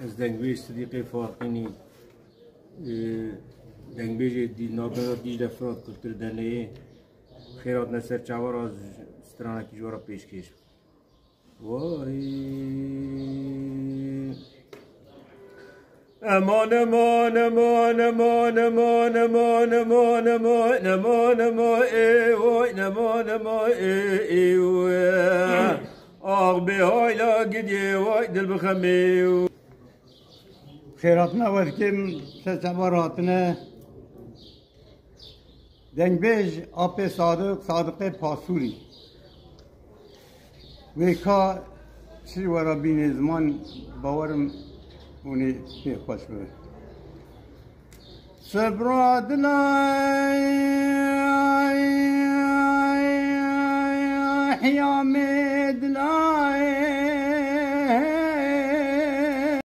از دنگوی صدیقی فارقینی دنگبیجی دی نابرا دیج دفرات کلتر دنیه خیرات نسر چاور از سترانه کی جوارا پیش کش وای امان امان امان امان امان امان امان امان امان امان ای وای امان امان ای وای آغ به هایلا گدی وای دل بخمی خیراتنا وقتیم سواراتنا دنگبیج آپ صادق پاسوری ویکا چی ورا بین زمان باورم اونی پی خوش بود سبراد لای حیامد لای